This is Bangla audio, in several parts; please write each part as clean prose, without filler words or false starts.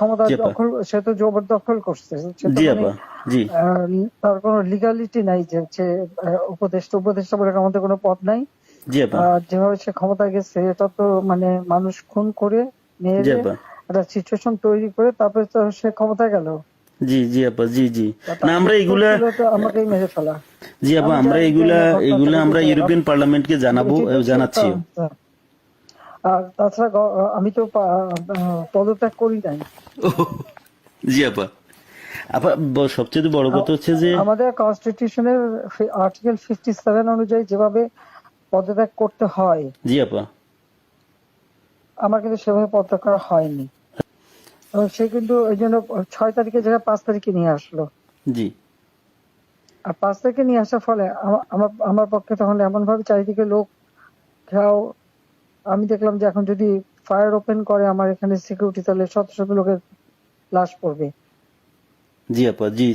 ক্ষমতা জি আপা। দখল, সে তো জবরদখল করছে, সে তো জি মানে আপা। জি তার কোনো লিগালিটি নাই যে হচ্ছে উপদেষ্টা বলে আমাদের কোনো পদ নাই। জি আপা। যেভাবে সে ক্ষমতা গেছে, এটা তো মানে মানুষ খুন করে জি মেরে আপা। একটা সিচুয়েশন তৈরি করে তারপরে তো সে ক্ষমতায় গেল। জি জি আপা। জি জি। না তার আমরা উত্তর এগুলা, ছিল তো আমাকেই মেরে ফেলা। জি আপা আমি আমরা জানি এগুলা না ঘটনাটা এগুলা আমরা কিন্তু ইউরোপিয়ান পার্লামেন্টকে জানাবো, এটি তো জানাচ্ছিও। আর তাছাড়া আমি তো পদত্যাগ করি নাই। জি আপা। আপা সবচেয়ে বড় কথা হচ্ছে যে আমাদের কনস্টিটিউশনের আর্টিকেল 57 অনুযায়ী যেভাবে পদত্যাগ করতে হয়, জি আপা। আমার কিন্তু সেভাবে পদত্যাগ করা হয়নি। এবং সে কিন্তু ওই জন্য 6 তারিখে জায়গায় 5 তারিখে নিয়ে আসলো। জি আর 5 তারিখে নিয়ে আসার ফলে আমার আমার পক্ষে তখন এমন ভাবে চারিদিকে লোক ঘেরাও, আমি দেখলাম যে এখন যদি ফায়ার ওপেন করে আমার এখানে সিকিউরিটি, তাহলে শত শত লোকের লাশ পড়বে। জি আপা। জি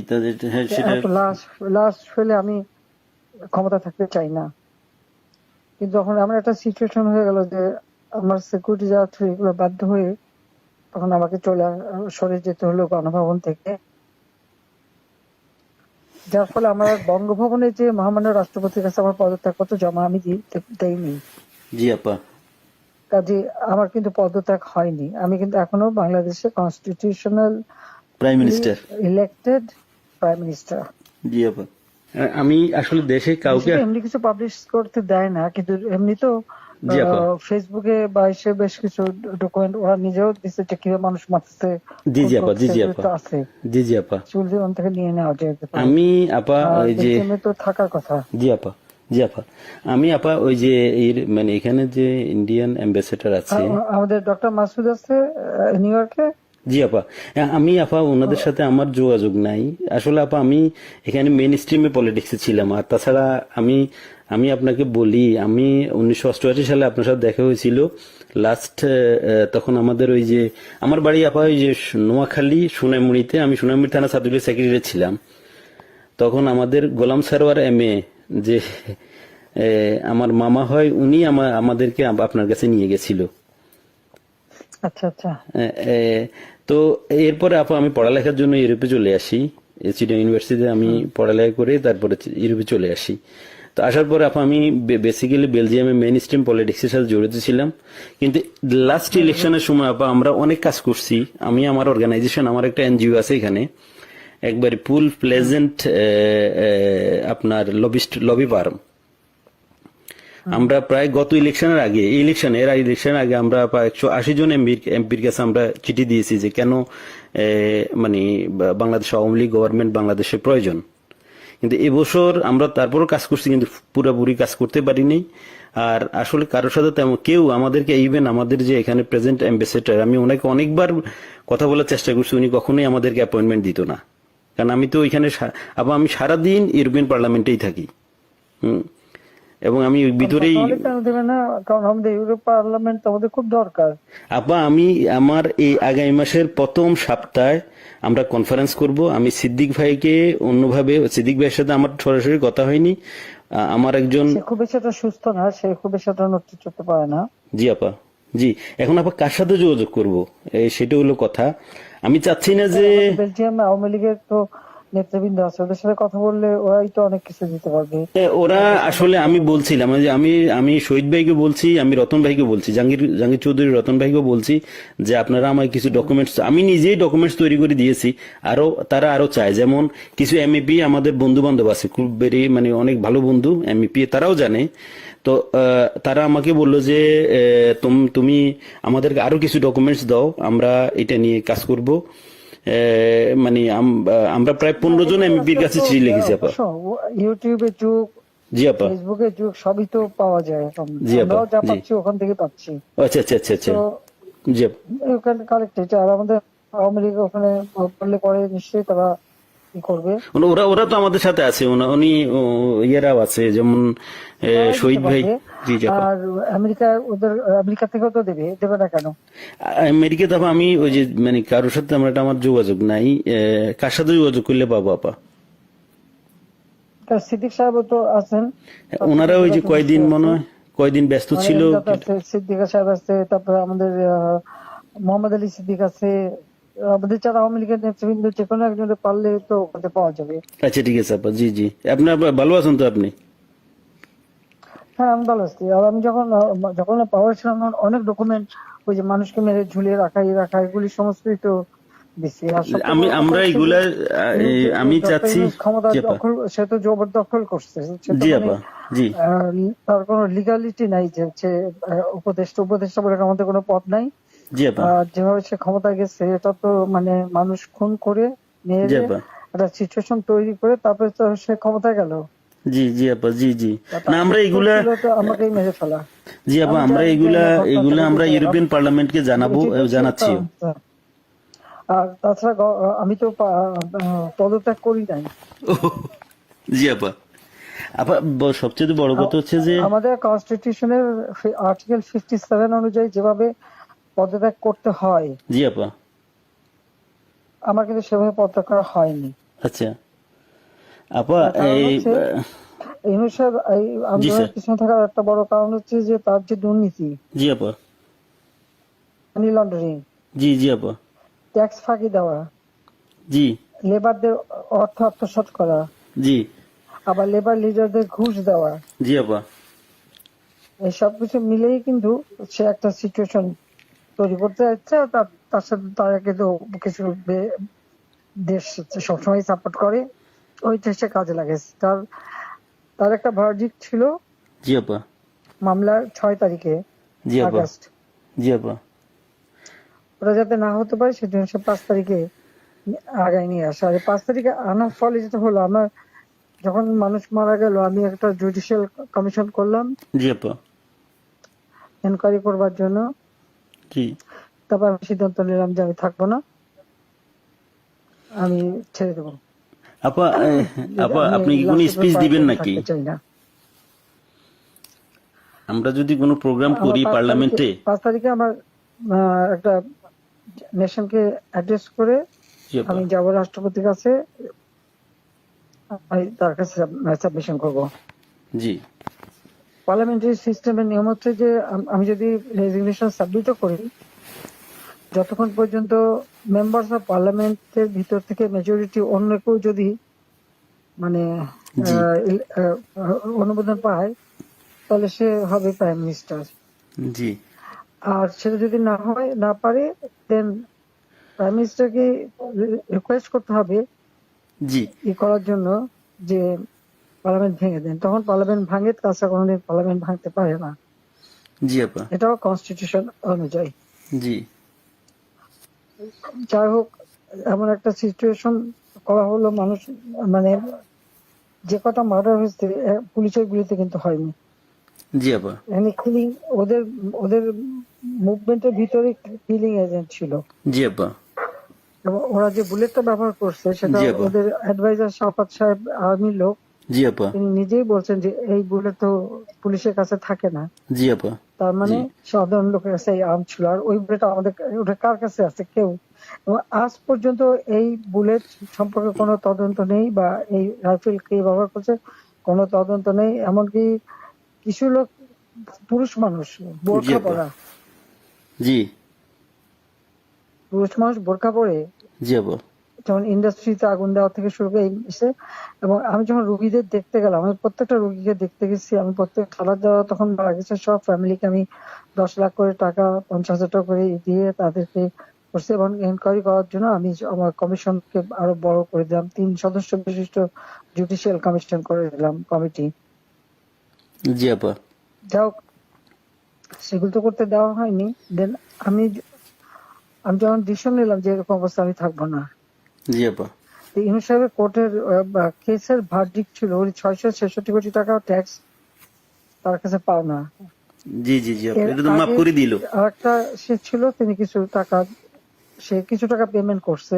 হ্যাঁ সেটা। এত লাশ লাশ ফেলে আমি ক্ষমতা থাকতে চাই না। কিন্তু যখন আমার একটা সিচুয়েশন হয়ে গেল যে আমার সিকিউরিটি যাওয়া থ্রু এগুলো বাধ্য হয়ে তখন আমাকে সরে যেতে হলো গণভবন থেকে, যার ফলে আমার বঙ্গভবনে যে মহামান্য রাষ্ট্রপতির কাছে আমার পদত্যাগপত্র জমা আমি দেইনি। জি আপা। কাজে আমার কিন্তু পদত্যাগ হয়নি। আমি কিন্তু এখনো বাংলাদেশের constitutional prime minister. Elected prime minister. জি আপা। আমি আসলে দেশে কাউকে। এমনি কিছু পাবলিশ করতে দেয় না, কিন্তু এমনি তো জি আপা। ফেসবুকে বা এসে বেশ কিছু ডকুমেন্ট ওরা নিজেও দিচ্ছে যে কিভাবে মানুষ মারছে, জি খুন জি আপা। জি করছে, জি এগুলো আপা। তো আছে, জি জি আপা। চুল জীবন থেকে নিয়ে নেওয়া যেতে পারে। আমি আপা আর ওই যে বেলজিয়ামে তো থাকার কথা। জি আপা। জি আপা। আমি আপা ওই যে এর মানে এখানে যে ইন্ডিয়ান অ্যাম্বাসেডর আছে। আমাদের ডক্টর মাসুদ আছে নিউ ইয়র্কে। জি আপা। আমি আপা ওনাদের সাথে আমার যোগাযোগ নাই আসলে আপা। আমি এখানে মেইন স্ট্রিমে পলিটিক্সে ছিলাম। আর তাছাড়া আমি আমি আপনাকে বলি, আমি 1988 সালে আপনার সাথে দেখা হয়েছিল লাস্ট। তখন আমাদের ওই যে আমার বাড়ি আপা ওই যে নোয়াখালী সোনাইমুড়িতে, আমি সোনাইমুড়ি থানা ছাত্রলীগের সেক্রেটারি ছিলাম। তখন আমাদের গোলাম সারোয়ার এমএ যে আমার মামা হয়, উনি আমাদেরকে আপনার কাছে নিয়ে গেছিল। আচ্ছা আচ্ছা। এ, এ, তো এরপরে আপা আমি পড়ালেখার জন্য ইউরোপে চলে আসি। চিটাগং ইউনিভার্সিটিতে আমি পড়ালেখা করে তারপরে ইউরোপে চলে আসি। তো আসার পরে আপা আমি বেসিক্যালি বেলজিয়ামে মেইন স্ট্রিম পলিটিক্সের সাথে জড়িত ছিলাম। কিন্তু লাস্ট ইলেকশনের সময় আপা আমরা অনেক কাজ করছি। আমি আমার অর্গানাইজেশন, আমার একটা এনজিও আছে এখানে, একবার ফুল প্লেজেন্ট আপনার লবি ফার্ম। আমরা প্রায় গত ইলেকশনের আগে, এই ইলেকশনের আগে আমরা প্রায় 180 জন এমপির কাছে আমরা চিঠি দিয়েছি যে কেন মানে বাংলাদেশ আওয়ামী লীগ গভর্নমেন্ট বাংলাদেশের প্রয়োজন। কিন্তু এবছর আমরা তারপরও কাজ করছি, কিন্তু পুরোপুরি কাজ করতে পারিনি। আর আসলে কারোর সাথে তেমন কেউ আমাদেরকে, ইভেন আমাদের যে এখানে প্রেজেন্ট অ্যাম্বাসেডর, আমি ওনাকে অনেকবার কথা বলার চেষ্টা করছি, উনি কখনোই আমাদেরকে অ্যাপয়েন্টমেন্ট দিত না। কারণ আমি তো ওইখানে আবার আমি সারাদিন ইউরোপিয়ান পার্লামেন্টেই থাকি। এবং আমি ভিতরেই। কেন দেবে না? কারণ আমাদের ইউরোপ পার্লামেন্ট আমাদের খুব দরকার। আপা আমি আমার এই আগামী মাসের প্রথম সপ্তাহে আমরা কনফারেন্স করব। আমি সিদ্দিক ভাইকে অন্যভাবে, সিদ্দিক ভাইয়ের সাথে আমার সরাসরি কথা হয়নি। আমার একজন, সে খুব বেশি একটা সুস্থ না, সে খুব বেশি একটা নড়তে চড়তে পারে না। জি আপা। জি। এখন আপা কার সাথে যোগাযোগ করব সেটা হলো কথা। আমি চাচ্ছি না যে বেলজিয়াম আওয়ামী লীগের তো নেতৃবৃন্দ আছে, ওদের সাথে কথা বললে ওরাই তো অনেক কিছু দিতে পারবে। ওরা আসলে, আমি বলছিলাম যে আমি শহীদ ভাইকে বলছি, আমি রতন ভাইকে বলছি, জাহাঙ্গীর চৌধুরী রতন ভাইকে বলছি যে আপনারা আমায় কিছু ডকুমেন্টস, আমি নিজেই ডকুমেন্টস তৈরি করে দিয়েছি। তারা আরো চায়, যেমন কিছু এমইপি আমাদের বন্ধু বান্ধব আছে, খুব বেরি মানে অনেক ভালো বন্ধু এমইপি, তারাও জানে। তো তারা আমাকে বললো যে তুমি আমাদেরকে আরো কিছু ডকুমেন্টস দাও, আমরা এটা নিয়ে কাজ করব। মানে আমরা প্রায় 15 জন এমপির কাছে চিঠি লিখেছি আপা। ইউটিউবের যুগ, জি আপা। ফেসবুকের যুগ, সবই তো পাওয়া যায় এখন। জি আপা। আমরাও যা জি। পাচ্ছি ওখান থেকে পাচ্ছি। আচ্ছা আচ্ছা আচ্ছা আচ্ছা। তো জি আপা। ওখানে কালেক্টেড। আর আমাদের আওয়ামী লীগ ওখানে বললে পরে নিশ্চয়ই তারা কি করবে। ওরা ওরা তো আমাদের সাথে আছে, উনি ইয়েরাও আছে, যেমন শহীদ ভাই। জি জি আপা। আর আমেরিকা থেকেও তো দেবে না কেন? আমেরিকাতে আপা আমি ওই যে মানে কারোর সাথে আমার যোগাযোগ নাই। কার সাথে যোগাযোগ করলে পাবো আপা? সিদ্দিক সাহেবও তো আছেন। ওনারা ওই যে কয়দিন ব্যস্ত ছিল। সিদ্দিক সাহেব আছে, তারপরে আমাদের মোহাম্মদ আলী সিদ্দিক আছে, আমাদের যারা আওয়ামী লীগের নেতৃবৃন্দ যে কোনো একজনের পারলে তো ওখানে পাওয়া যাবে। আচ্ছা ঠিক আছে আপা, জি জি। আপনার ভালো আছেন তো আপনি? হ্যাঁ, আমি ভালো আছি। আর আমি যখন পাওয়ার ছিলাম তখন অনেক ডকুমেন্ট, ওই যে মানুষকে মেরে ঝুলিয়ে রাখা এগুলি সমস্তই তো দিছি। আর সবচেয়ে বড় কথা আমরা হচ্ছে যে এগুলা আমি ডক্টর চাচ্ছি। ইউনূস ক্ষমতা জি আপা। দখল, সে তো জবরদখল করছে। সে তো জি মানে আপা। জি তার কোনো লিগালিটি নাই যে হচ্ছে উপদেষ্টা বলে আমাদের কোনো পদ নাই। জি আপা। আর যেভাবে সে ক্ষমতায় গেছে এটা তো মানে মানুষ খুন করে জি মেরে আপা। একটা সিচুয়েশন তৈরি করে তারপরে তো সে ক্ষমতায় গেল। জি জি আপা। জি জি। না তার আমরা উদ্দেশ্য এগুলা, ছিল তো আমাকেই মেরে ফেলা। জি আপা, আমি আমরা জানি যে এগুলা না ঘটনা এগুলা চালাতে আমরা চাই ইউরোপিয়ান পার্লামেন্টকে জানাবো, এটি হচ্ছে জানাচ্ছিও। আর তাছাড়া আমি তো পদত্যাগ করি নাই। জি আপা। আপা সবচেয়ে বড় কথা হচ্ছে যে, আমাদের কনস্টিটিউশনের আর্টিকেল 57 অনুযায়ী যেভাবে পদত্যাগ করতে হয় জি আপা। আমার কিন্তু সেভাবে পদত্যাগ করা হয়নি। আচ্ছা আপা, তার কারণ এই হচ্ছে ইউনূস সাহেব এই জি স্যার। আন্দোলনের পিছনে থাকার একটা বড় কারণ হচ্ছে যে তার যে দুর্নীতি, জি আপা। মানি লন্ডারিং, জি জি আপা। ট্যাক্স ফাঁকি দেওয়া, জি লেবারদের অর্থ আত্মসাৎ করা, জি আবার লেবার লিডারদের ঘুষ দেওয়া, জি আপা। এই সবকিছু মিলেই কিন্তু সে একটা সিচুয়েশন তৈরি করতে যাচ্ছে। আর তার সাথে তারা কিন্তু কিছু দেশ সবসময় সাপোর্ট করে, ওইটা সে কাজে লাগাইছে। তার একটা ভার্ডিক্ট ছিল জি আপা। মামলার 6 তারিখে জি আপা। আগস্ট, জি আপা। ওটা যাতে না হতে পারে সেজন্য সে 5 তারিখে আগায় নিয়ে আসে। আর 5 তারিখে আনার ফলে যেটা হলো, আমার যখন মানুষ মারা গেল আমি একটা জুডিশিয়াল কমিশন করলাম জি আপা। এনকোয়ারি করবার জন্য। জি তারপর আমি সিদ্ধান্ত নিলাম যে আমি থাকবো না, আমি ছেড়ে দেবো। আপা। আপা আমি আপনি কি কোনো লাস্ট স্পিচ দিবেন পর্যন্ত নাকি? থাকতে চাই না। আমরা যদি কোনো প্রোগ্রাম আমার করি 5 তারিখে পার্লামেন্টে। 5 তারিখে আমার একটা নেশনকে অ্যাড্রেস করে জি আপা। আমি যাব রাষ্ট্রপতির কাছে, আমি তার কাছে সাবমিশন করবো। জি পার্লামেন্টারি সিস্টেমের নিয়ম হচ্ছে যে আমি যদি রেজিগনেশন সাবমিটও করি, যতক্ষণ পর্যন্ত মেম্বার্স অফ পার্লামেন্টের ভিতর থেকে মেজরিটি অন্য কেউ যদি মানে জি অনুমোদন পায় তাহলে সে হবে প্রাইম মিনিস্টার। জি আর সেটা যদি না পারে দেন প্রাইম মিনিস্টারকে রিকোয়েস্ট করতে হবে জি করার জন্য যে পার্লামেন্ট ভেঙে দেন। তখন পার্লামেন্ট ভাঙে, তাছাড়া কোনোদিন পার্লামেন্ট ভাঙতে পারে না। জি আপা। এটাও কনস্টিটিউশন অনুযায়ী। জি যাই হোক, এমন একটা সিচুয়েশন করা হলো, মানুষ মানে যে কটা মার্ডার হয়েছে পুলিশের গুলিতে কিন্তু হয়নি। জি আপা। এখানে কিলিং, ওদের ওদের মুভমেন্টের ভিতরে কিলিং এজেন্ট ছিল। জি আপা। এবং ওরা যে বুলেটটা ব্যবহার করছে সেটা জি আপা। ওদের অ্যাডভাইজার শাফাত সাহেব আর্মির লোক, জি আপা। তিনি নিজেই বলছেন যে এই বুলেট তো পুলিশের কাছে থাকে না। জি আপা। তার মানে জি সাধারণ লোকের কাছে এই আর্ম ছিল। আর ওই বুলেট আমাদের ওটা কার কাছে আছে? কেউ। এবং আজ পর্যন্ত এই বুলেট সম্পর্কে কোনো তদন্ত নেই, বা এই রাইফেল কে ব্যবহার করছে কোনো তদন্ত নেই। এমনকি কিছু লোক, পুরুষ মানুষ জি বোরখা আপা। পরা, জি পুরুষ মানুষ বোরখা পরে জি আপা। যেমন ইন্ডাস্ট্রিতে আগুন দেওয়া থেকে শুরু করে এবং আমি যখন রুগীদের দেখতে গেলাম, আমি প্রত্যেকটা রুগীকে দেখতে গেছি, আমি প্রত্যেক খাবার দেওয়া তখন মারা গেছে সব ফ্যামিলিকে আমি 10 লাখ করে টাকা, 50,000 টাকা করে দিয়ে তাদেরকে করছি। এবং এনকোয়ারি করার জন্য আমি আমার কমিশনকে আরো বড় করে দিলাম, 3 সদস্য বিশিষ্ট জুডিশিয়াল কমিশন করে দিলাম কমিটি। জি আপা। যাই হোক, সেগুলো তো করতে দেওয়া হয়নি। দেন আমি আমি যখন ডিসিশন নিলাম যে এরকম অবস্থা আমি থাকবো না, জি আপা। ইউনূস সাহেবের কোর্টের কেসের ভার্ডিক্ট ছিল ওই 666 কোটি টাকা ট্যাক্স তার কাছে পাওনা। জি জি জি আপা, এর এটা তো মাফ আগে করে দিল। আরেকটা সে ছিল, তিনি কিছু টাকা পেমেন্ট করছে,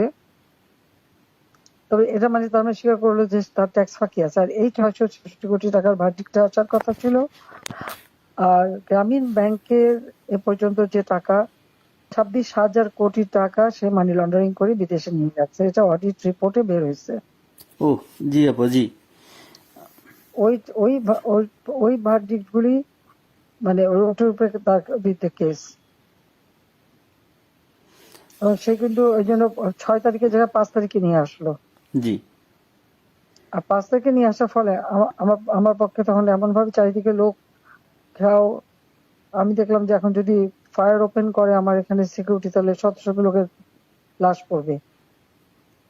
তবে এটা মানে তার মানে স্বীকার করলো যে তার ট্যাক্স ফাঁকি আছে। আর এই 666 কোটি টাকার ভার্ডিক্টটা আসার কথা ছিল। আর গ্রামীণ ব্যাংকের এ পর্যন্ত যে টাকা 26,000 কোটি টাকা সে মানি লন্ডারিং করে বিদেশে নিয়ে যাচ্ছে, এটা অডিট রিপোর্টে বের হয়েছে। ও জি আপা। জি ওই ওই ওই ওই ভার্ডিক্ট গুলি মানে ওটার উপরে তার বিরুদ্ধে কেস। সে কিন্তু ওই জন্য 6 তারিখের জায়গায় 5 তারিখে নিয়ে আসলো। জি আর 5 তারিখে নিয়ে আসার ফলে আমার আমার পক্ষে তখন এমন ভাবে চারিদিকে লোক ঘেরাও। আমি দেখলাম যে এখন যদি ফায়ার ওপেন করে আমার এখানে সিকিউরিটি, তাহলে শত শত লোকের লাশ পড়বে।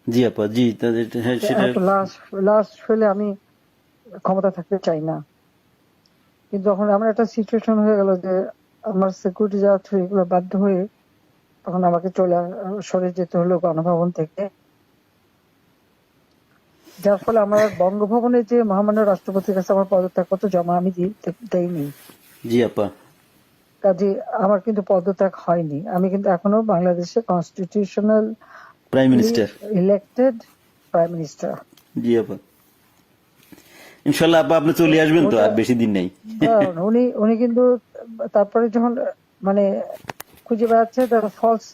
জি আপা, জি তাদের হ্যাঁ তো সেটা। এত লাশ লাশ ফেলে আমি ক্ষমতা থাকতে চাই না। কিন্তু যখন আমার একটা সিচুয়েশন হয়ে গেল যে আমার সিকিউরিটি যাওয়া থ্রু এগুলো বাধ্য হয়ে তখন আমাকে সরে যেতে হলো গণভবন থেকে। যার ফলে আমার বঙ্গভবনে যে মহামান্য রাষ্ট্রপতির কাছে আমার পদত্যাগপত্র জমা আমি দেইনি। জি আপা। কাজে আমার কিন্তু পদত্যাগ হয়নি। আমি কিন্তু এখনো বাংলাদেশের constitutional prime minister. Elected prime minister. জি আপা, ইনশাল্লাহ আপা আপনি চলে আসবেন তো, ওটা আর বেশি দিন নেই। উনি উনি কিন্তু তারপরে যখন মানে খুঁজে বেড়াচ্ছে, তার ফলস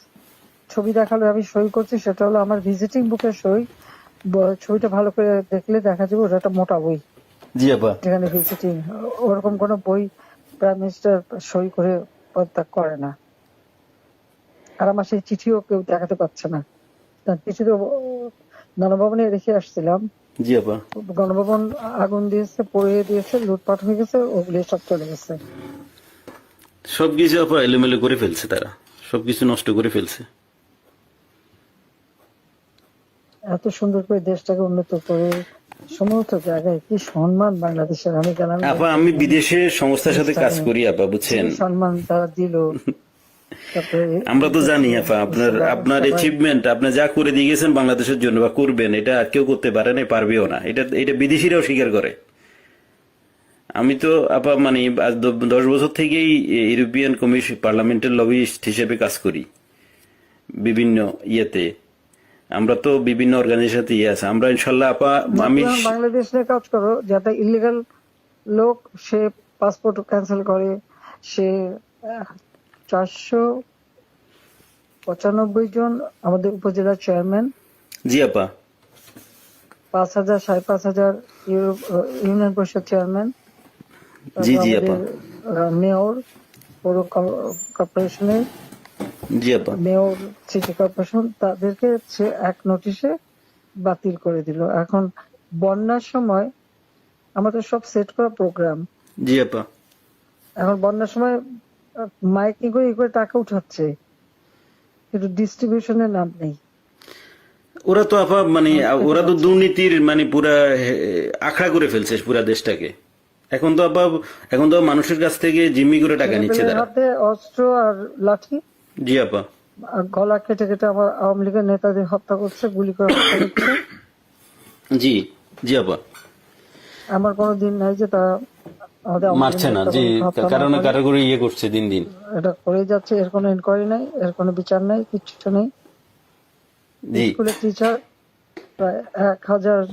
ছবি দেখালো, আমি সই করছি, সেটা হলো আমার ভিজিটিং বুকের সই। ছবিটা ভালো করে দেখলে দেখা যাবে ওটা একটা মোটা বই, জি আপা। যেখানে ভিজিটিং ওরকম কোন বই প্রাইম মিনিস্টার সই করে পদত্যাগ করে না। আর আমার সেই চিঠিও কেউ দেখাতে পারছে না। তার চিঠি তো গণভবনে রেখে আসছিলাম। জি আপা। গণভবন আগুন দিয়েছে, পুড়িয়ে দিয়েছে, লুটপাট হয়ে গেছে, ওগুলি সব চলে গেছে। সবকিছু আপা এলোমেলো করে ফেলছে, তারা সবকিছু নষ্ট করে ফেলছে। এত সুন্দর করে দেশটাকে উন্নত করে সমস্ত জায়গায় কি সম্মান বাংলাদেশের, আমি গেলাম আপা আমি বিদেশে সংস্থার সাথে কাজ করি আপা, বুঝছেন। সম্মান তারা দিল। তারপরে আমরা তো জানি আপা আপনার আপনার অ্যাচিভমেন্ট, আপনি যা করে দিয়ে গেছেন বাংলাদেশের জন্য বা করবেন, এটা আর কেউ করতে পারে না, পারবেও না। এটা এটা বিদেশিরাও স্বীকার করে। আমি তো আপা মানে আজ 10 বছর থেকেই ইউরোপিয়ান কমিশন পার্লামেন্টের লবিস্ট হিসেবে কাজ করি বিভিন্ন ইয়েতে। আমরা তো বিভিন্ন অর্গানাইজেশনে ইয়ে আছে, আমরা ইনশাল্লাহ আপা আমি বাংলাদেশ নিয়ে কাজ করো, যাতে ইলিগাল লোক সে পাসপোর্ট ক্যান্সেল করে, সে 495 জন আমাদের উপজেলা চেয়ারম্যান, জি আপা। 5,000 5,500 ইউনিয়ন পরিষদ চেয়ারম্যান, জি জি আমাদের আপা। মেয়র, পৌর কর্পোরেশনের জি আপা। মেয়র, সিটি কর্পোরেশন, তাদেরকে সে এক নোটিশে বাতিল করে দিল। এখন বন্যার সময় আমাদের সব সেট করা প্রোগ্রাম, জি আপা। এখন বন্যার সময় মাইকিং করে করে টাকা উঠাচ্ছে, কিন্তু ডিস্ট্রিবিউশনের নাম নেই। ওরা তো আপা মানে ওরা তো দুর্নীতির মানে পুরা আখড়া করে ফেলছে পুরা দেশটাকে। এখন তো আপা এখন তো মানুষের কাছ থেকে জিম্মি করে টাকা নিচ্ছে ছেলেপেলের তারা। হাতে অস্ত্র আর লাঠি, জি আপা। আর গলা কেটে কেটে আমার আওয়ামী লীগের নেতাদের হত্যা করছে, গুলি করে হত্যা করছে। জি জি আপা। আমার কোনো দিন নাই যে তারা আমাদের আওয়ামী মারছে লীগের না, নেতা জি হত্যা না কারণে করে। কারো করে ইয়ে করছে দিন দিন। এটা করে যাচ্ছে, এর কোনো ইনকোয়ারি নাই, এর কোনো বিচার নাই, কিচ্ছু নেই। জি স্কুলের টিচার প্রায় 1,000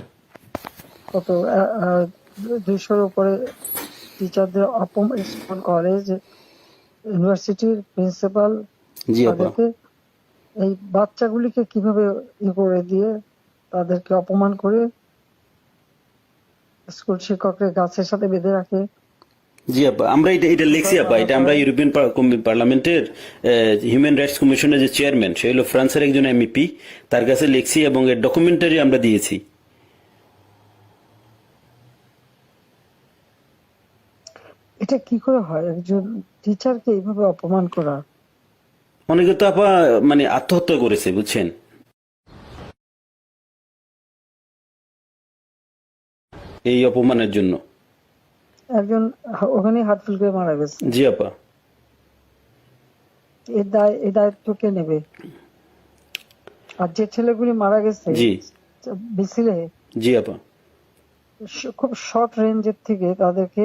কত 200-র উপরে টিচারদের অপমান, স্কুল কলেজ ইউনিভার্সিটির প্রিন্সিপাল জি আপা। তাদেরকে, এই বাচ্চাগুলিকে কিভাবে করে দিয়ে তাদেরকে অপমান করে স্কুল শিক্ষকদের গাছের সাথে বেঁধে রাখে। জি আপা, আমরা এটা এটা লিখছি আপা, এটা আমরা ইউরোপিয়ান পার্লামেন্টের হিউম্যান রাইটস কমিশনের যে চেয়ারম্যান, সে হলো ফ্রান্সের একজন এমপি, তার কাছে লিখছি এবং এর ডকুমেন্টারি আমরা দিয়েছি। এটা কি করে হয় একজন টিচারকে এইভাবে অপমান করা? অনেকে তো আপা মানে আত্মহত্যা করেছে, বুঝছেন, এই অপমানের জন্য। একজন ওখানে হার্টফেল করে মারা গেছে, জি আপা। এই দায়িত্ব কে নেবে? আর যে ছেলেগুলি মারা গেছে জি মিছিলে, জি আপা। খুব শর্ট রেঞ্জের থেকে তাদেরকে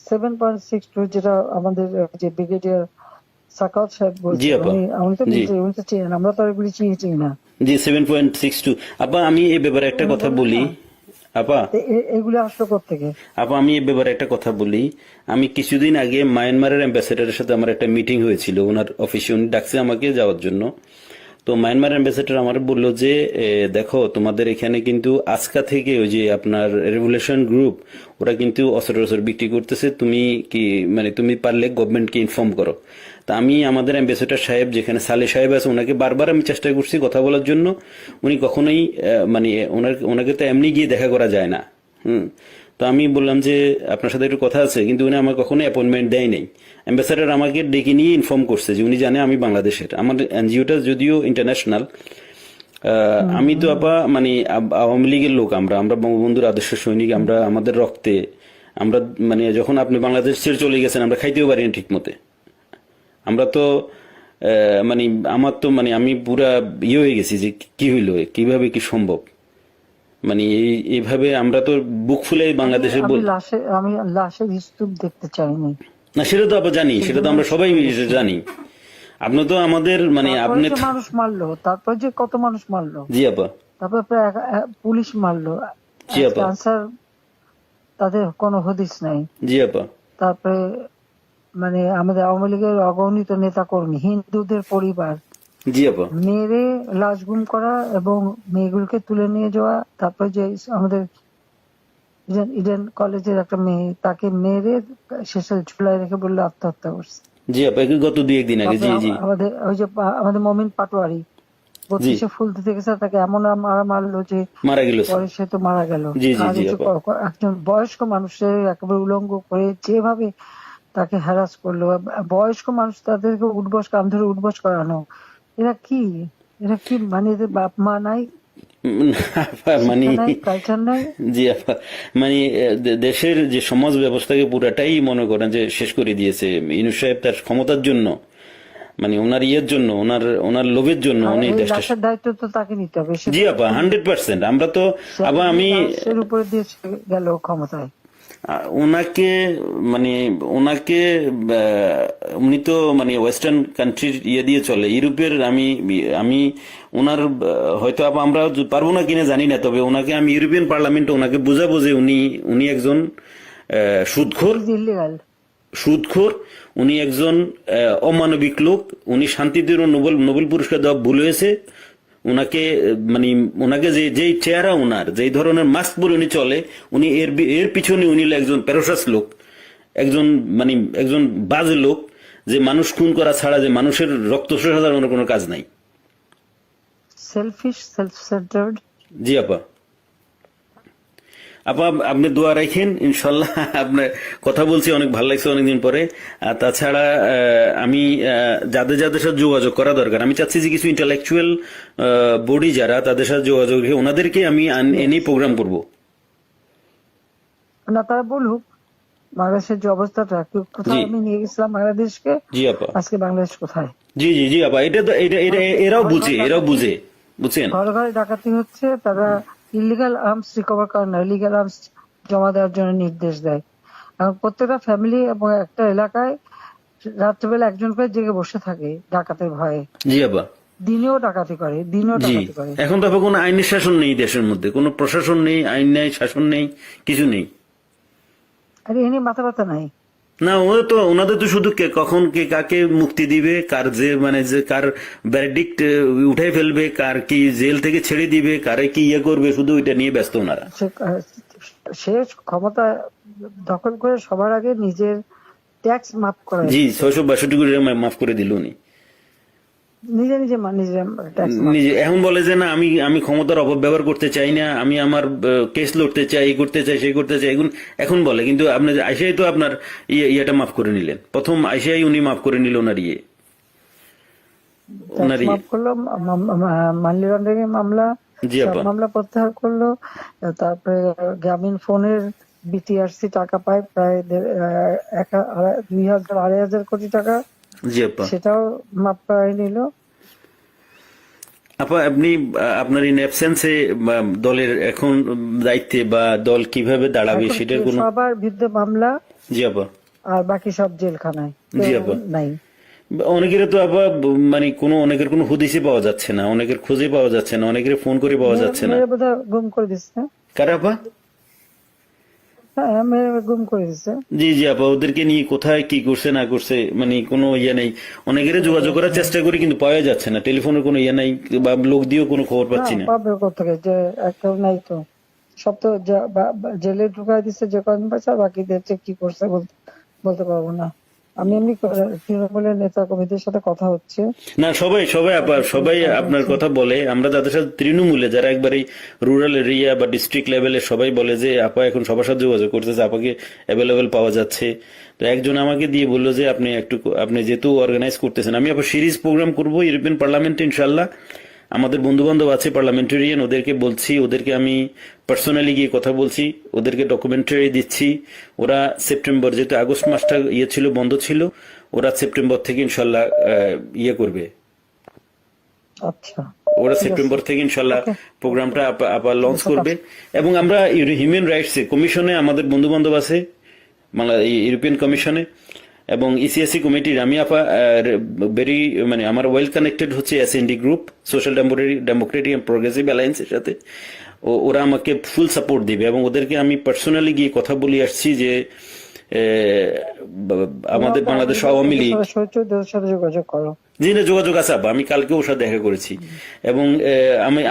7.62, যেটা আমাদের যে ব্রিগেডিয়ার সাকাত সাহেব জি বলছে, আপা। উনি তো জি উনি তো চিনেন, আমরা তো আর এগুলি চিনি না। জি 7.62। আপা আমি এই ব্যাপারে একটা উনি কথা বলেন বলি। না, আপা এগুলি আসলো কোত্থেকে? আপা আমি এই ব্যাপারে একটা কথা বলি। আমি কিছুদিন আগে মায়ানমারের অ্যাম্বাসেডারের সাথে আমার একটা মিটিং হয়েছিল, ওনার অফিসে, উনি ডাকছে আমাকে যাওয়ার জন্য। তো মায়ানমার অ্যাম্বাসেডার আমার বললো যে দেখো তোমাদের এখানে কিন্তু আজকা থেকে ওই যে আপনার রেভলিউশন গ্রুপ, ওরা কিন্তু অস্ত্র বিক্রি করতেছে, তুমি কি মানে তুমি পারলে গভর্নমেন্টকে ইনফর্ম করো। তা আমি আমাদের অ্যাম্বাসেডর সাহেব যেখানে সালে সাহেব আছে ওনাকে বারবার আমি চেষ্টা করছি কথা বলার জন্য, উনি কখনোই মানে ওনাকে তো এমনি গিয়ে দেখা করা যায় না। তো আমি বললাম যে আপনার সাথে একটু কথা আছে, কিন্তু উনি আমার কখনো অ্যাপয়েন্টমেন্ট দেয় নাই। অ্যাম্বাসেডর আমাকে ডেকে নিয়ে ইনফর্ম করছে যে উনি জানে আমি বাংলাদেশের, আমার এনজিওটা যদিও ইন্টারন্যাশনাল। আমি তো আপা মানে আওয়ামী লীগের লোক, আমরা আমরা বঙ্গবন্ধুর আদর্শ সৈনিক, আমরা আমাদের রক্তে আমরা মানে যখন আপনি বাংলাদেশ ছেড়ে চলে গেছেন আমরা খাইতেও পারি না ঠিক মতে। আমরা তো মানে আমার তো মানে আমি পুরা ইয়ে হয়ে গেছি যে কি হইলো, কিভাবে কি সম্ভব, মানে এইভাবে আমরা তো বুক ফুলে বাংলাদেশে আমি লাশের স্তূপ দেখতে চাইনি। না সেটা তো আবার জানি, সেটা তো আমরা সবাই জানি। আপনি তো আমাদের মানে তারপরে আপনি যে মানুষ মারলো, তারপর যে কত মানুষ মারলো, জি আপা, তারপর প্রায় পুলিশ মারলো, জি আপা, আনসার তাদের কোনো হদিস নাই। জি আপা, তারপরে মানে আমাদের আওয়ামী লীগের অগণিত নেতা কর্মী, হিন্দুদের পরিবার জি আপা, মেরে লাশ গুম করা এবং মেয়েগুলোকে তুলে নিয়ে যাওয়া। তারপর যে আমাদের ইডেন কলেজের একটা মেয়ে, তাকে মেরে শেষে ঝুলায় রেখে বললো আত্মহত্যা করছে। জি আপা, গত 2-1 দিন আগে, জি জি আমাদের ওই যে আমাদের মমিন পাটোয়ারি জি 32-এ ফুল দিতে গেছে, তাকে এমন মারলো যে মারা গেল। পরে সে তো মারা গেল। জি জি আর জি এই যে আপা, একজন বয়স্ক মানুষের একেবারে উলঙ্গ করে যেভাবে তাকে হ্যারাস করলো, বয়স্ক মানুষ তাদেরকে উঠবস, কান ধরে উঠবস করানো, এরা কি মানে এদের বাপ মা নাই, মানে শিক্ষা নাই, কালচার নাই। জি আপা, মানে দেশের যে সমাজ ব্যবস্থাকে পুরাটাই মনে করেন যে শেষ করে দিয়েছে ইউনূস সাহেব তার ক্ষমতার জন্য, মানে ওনার ইয়ের জন্য, ওনার ওনার লোভের জন্য আর উনি এই দেশটা। লাশের দায়িত্ব তো তাকে নিতে হবে। জি আপা, 100%। আমরা তো আবার আমি লাশের উপরে দিয়ে গেল ক্ষমতায়। ওনাকে মানে ওনাকে উনি তো মানে ওয়েস্টার্ন কান্ট্রির ইয়ে দিয়ে চলে, ইউরোপের। আমি আমি ওনার হয়তো আমরা পারবো না কিনা জানি না, তবে ওনাকে আমি ইউরোপিয়ান পার্লামেন্টে ওনাকে বুঝাবো যে উনি উনি একজন সুদখোর, ইলিগাল। সুদখোর, উনি একজন অমানবিক লোক, উনি শান্তিতে নোবেল নোবেল পুরস্কার দেওয়া ভুল হয়েছে। ওনাকে মানে ওনাকে যে যেই চেহারা, ওনার যেই ধরনের মাস্ক পরে উনি চলে, উনি এর পিছনে উনি একজন প্যারোসাস লোক, একজন মানে একজন বাজে লোক, যে মানুষ খুন করা ছাড়া যে মানুষের রক্ত শোষা ছাড়া ওনার কোনো কাজ নাই। Shellfish, self centred. জি আপা, আপা আপনি দোয়া রাখেন ইনশাল্লাহ। আপনার কথা বলছি অনেক ভালো লাগছে অনেকদিন পরে। আর তাছাড়া আমি যাদের যাদের সাথে যোগাযোগ করা দরকার, আমি চাচ্ছি যে কিছু ইন্টালেকচুয়াল বডি যারা, তাদের সাথে যোগাযোগ রেখে ওনাদেরকে আমি এনে প্রোগ্রাম করব। না, তারা বলুক বাংলাদেশের যে অবস্থাটা, কোথায় আমি নিয়ে গেছিলাম বাংলাদেশকে, জি আপা, আজকে বাংলাদেশ কোথায়। জি জি জি আপা, এটা তো এটা এরাও বুঝে, এরাও বুঝে, বুঝছেন। ঘরে ঘরে ডাকাতি হচ্ছে, তারা ইলিগাল আর্মস রিকভার করে না, ইলিগাল আর্মস জমা দেওয়ার জন্য নির্দেশ দেয়। এবং প্রত্যেকটা ফ্যামিলি এবং একটা এলাকায় রাত্রেবেলা একজন করে জেগে বসে থাকে ডাকাতের ভয়ে। জি আপা, দিনেও ডাকাতি করে, দিনেও জি। ডাকাতি করে। এখন তো আপা কোনো আইনের শাসন নেই দেশের মধ্যে, কোনো প্রশাসন নেই, আইন নেই, শাসন নেই, কিছু নেই। আর এ নিয়ে মাথা ব্যথা নাই। না ওনাদের তো শুধু কখন কে কাকে মুক্তি দিবে, কার যে মানে যে কার ভ্যারডিক্ট উঠাই ফেলবে, কার কি জেল থেকে ছেড়ে দিবে, কারে কি ইয়ে করবে, শুধু এটা নিয়ে ব্যস্ত ওনারা। সে ক্ষমতা দখল করে সবার আগে নিজের ট্যাক্স মাফ করে, জি 662 কোটি টাকা মাফ করে দিল উনি নিজে নিজে ট্যাক্স মাফ। নিজে। এখন বলে যে না আমি আমি ক্ষমতার অপব্যবহার করতে চাই না, আমি আমার কেস লড়তে চাই, এই করতে চাই, সেই করতে চাই, এখন বলে। কিন্তু আপনি আইসাই তো আপনার ইয়েটা মাফ করে নিলেন, প্রথম আইসাই উনি মাফ করে নিল ওনার ইয়ে, ওনার ইয়ে। মাফ করলো, মানি লন্ডারিং এর মামলা, জি সব আপা, মামলা প্রত্যাহার করলো। তারপরে গ্রামীণ ফোনের বিটিআরসি টাকা পায় প্রায় 2,000-2,500 কোটি টাকা, জি আপা। সেটাও মাফ করাই নিল। আপা আপনি আপনার ইন অ্যাবসেন্সে দলের এখন দায়িত্বে বা দল কিভাবে দাঁড়াবে এখন সেটার কোনো। সবার বিরুদ্ধে মামলা, জি আপা, আর বাকি সব জেলখানায়, জি কেউ আপা। নাই। অনেকের তো আপা মানে অনেকের কোনো হদিসই পাওয়া যাচ্ছে না, অনেকের খোঁজে পাওয়া যাচ্ছে না, অনেকের ফোন করে পাওয়া যাচ্ছে না। মেরে বোধহয় গুম করে দিচ্ছে। কারা আপা? হ্যাঁ, মেরে গুম করে দিচ্ছে। জি জি আপা, ওদেরকে নিয়ে কোথায় কি করছে না করছে মানে কোনো ইয়ে নেই। অনেকের যোগাযোগ করার চেষ্টা করি কিন্তু পাওয়া যাচ্ছে না, টেলিফোনের কোনো ইয়ে নাই, বা লোক দিয়েও কোনো খবর পাচ্ছি না। পাবে কোথেকে, যে একটা নাই তো, সব তো জেলে ঢুকাই দিচ্ছে যে কদিন পাচ্ছে, আর বাকিদের যে কি করছে বলতে পারবো না। আমি এমনি তৃণমূলের নেতা কর্মীদের সাথে কথা হচ্ছে, না, সবাই সবাই সবাই আপনার কথা বলে। আমরা যাদের সাথে তৃণমূলে যারা একবারে রুরাল এরিয়া বা ডিস্ট্রিক্ট লেভেলে সবাই বলে যে আপা এখন সবার সাথে যোগাযোগ করতেছে, আপাকে অ্যাভেলেবেল পাওয়া যাচ্ছে। তো একজন আমাকে দিয়ে বললো যে আপনি যেহেতু অর্গানাইজ করতেছেন, আমি আবার সিরিজ প্রোগ্রাম করব ইউরোপিয়ান পার্লামেন্টে ইনশাল্লাহ। আমাদের বন্ধু বান্ধব আছে পার্লামেন্টারিয়ান, ওদেরকে বলছি, ওদেরকে আমি পার্সোনালি গিয়ে কথা বলছি, ওদেরকে ডকুমেন্টারি দিচ্ছি। ওরা সেপ্টেম্বর, যেহেতু আগস্ট মাসটা ছিল, বন্ধ ছিল, ওরা সেপ্টেম্বর থেকে ইনশাল্লাহ করবে। আচ্ছা ওরা ঠিক আছে, সেপ্টেম্বর থেকে ইনশাল্লাহ ওকে, প্রোগ্রামটা আবার লঞ্চ এসব করবে। এবং আমরা হিউম্যান রাইটস কমিশনে আমাদের বন্ধু বান্ধব আছে, ইউরোপিয়ান কমিশনে এবং ইসিএসসি কমিটির আমি ভেরি আমার ওয়েল কানেক্টেড হচ্ছে SND group, social democratic and progressive অ্যালায়েন্সের সাথে। ওরা আমাকে ফুল সাপোর্ট দিবে এবং ওদেরকে আমি পার্সোনালি গিয়ে কথা বলে আসছি যে আমাদের বাংলাদেশ আওয়ামী লীগ, ওদের সাথে যোগাযোগ করো। জি না, যোগাযোগ আছে আপা, আমি কালকে ওর সাথে দেখা করেছি এবং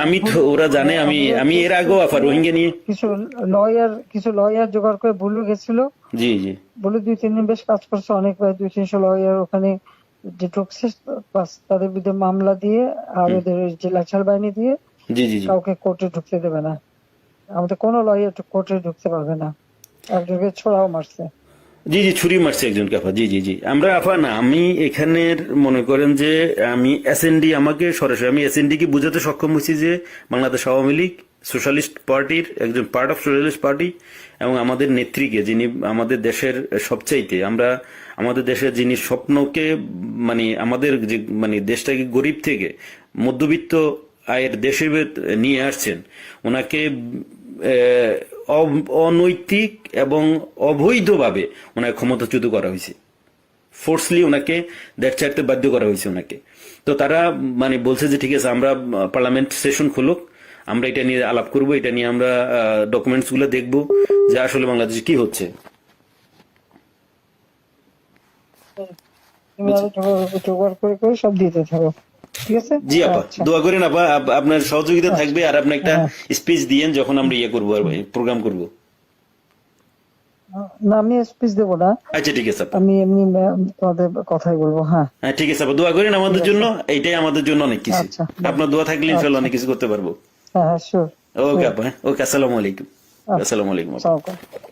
আমি তো ওরা জানে আমি এর আগেও রোহিঙ্গা নিয়ে কিছু লয়ার জোগাড় করে ভুলে গেছিল, জি জি বলে 2-3 দিন বেশ কাজ করছে, অনেক প্রায় 200-300 লয়ার ওখানে যে ঢুকছে, বাস তাদের বিরুদ্ধে মামলা দিয়ে আর ওদের যে লাচার বাহিনী দিয়ে জি জি জি কাউকে কোর্টে ঢুকতে দেবে না। আমাদের কোনো লয়ার কোর্টে ঢুকতে পারবে না, একজনকে ছোড়াও মারছে। জি জি ছুরি মারছে একজনকে আপা। জি জি জি আমরা না, আমি এখানের মনে করেন যে আমি এসএনডি, আমাকে সরাসরি আমি এসএনডি কে বুঝাতে সক্ষম হয়েছি যে বাংলাদেশ আওয়ামী লীগ সোশ্যালিস্ট পার্টির একজন পার্ট অফ সোশ্যালিস্ট পার্টি এবং আমাদের নেত্রীকে, যিনি আমাদের দেশের সবচাইতে, আমাদের দেশের যিনি স্বপ্নকে আমাদের যে দেশটাকে গরিব থেকে মধ্যবিত্ত আয়ের দেশে নিয়ে আসছেন, ওনাকে অনৈতিক এবং অবৈধভাবে ওনাকে ক্ষমতাচ্যুত করা হয়েছে, ফোর্সলি ওনাকে দেশ ছাড়তে বাধ্য করা হয়েছে ওনাকে। তো তারা বলছে যে ঠিক আছে, আমরা পার্লামেন্ট সেশন খুলুক, আমরা এটা নিয়ে আলাপ করব, এটা নিয়ে আমরা ডকুমেন্টস গুলো দেখবো যে আসলে বাংলাদেশে কি হচ্ছে। তুমি আরো জোগাড় করে সব দিতে থাকো, ঠিক আছে? জি আপা, আচ্ছা, দোয়া করেন আপা, আপনার সহযোগিতা থাকবে আর আপনি একটা হ্যাঁ। স্পিচ দিয়েন যখন আমরা করবো আর প্রোগ্রাম করব। না আমি স্পিচ দেবো না, আচ্ছা ঠিক আছে আপা, আমি এমনি তোমাদের কথাই বলবো। হ্যাঁ হ্যাঁ ঠিক আছে আপা, দোয়া করেন আমাদের জন্য, এইটাই আমাদের জন্য অনেক কিছু। আচ্ছা, আপনার দোয়া থাকলে ইনশাল্লাহ আচ্ছা, অনেক কিছু করতে পারবো। হ্যাঁ হ্যাঁ শিওর। ওকে আপা, ওকে, আসসালামু আলাইকুম। আসসালামু আলাইকুম আপা। আসসালামু আলাইকুম।